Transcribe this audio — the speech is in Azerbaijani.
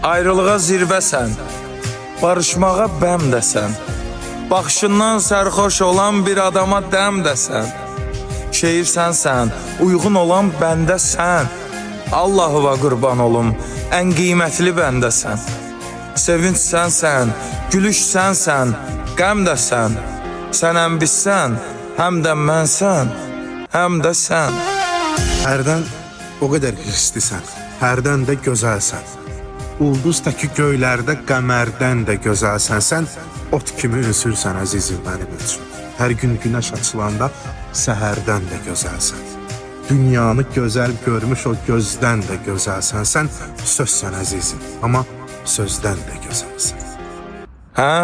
Ayrılığa zirvəsən, barışmağa bəmdəsən. Baxışından sərxoş olan bir adama dəmdəsən. Şeir sənsən, uyğun olan bəndəsən. Allahıva qurban olum, ən qiymətli bəndəsən. Sevinç sənsən, gülüş sənsən, qəm dəsən. Sən həm bizsən, həm də mənsən, həm də sən. Hərdən o qədər hisslisən, hərdən də gözəlsən. Ulduz təki göylərdə qəmərdən də gözəlsən. Sən ot kimi ünsürsən əzizim mənim üçün. Hər gün günəş açılanda səhərdən də gözəlsən. Dünyanı gözəl görmüş o gözdən də gözəlsən. Sən sözsən əzizim, amma sözdən də gözəlsən. Hə?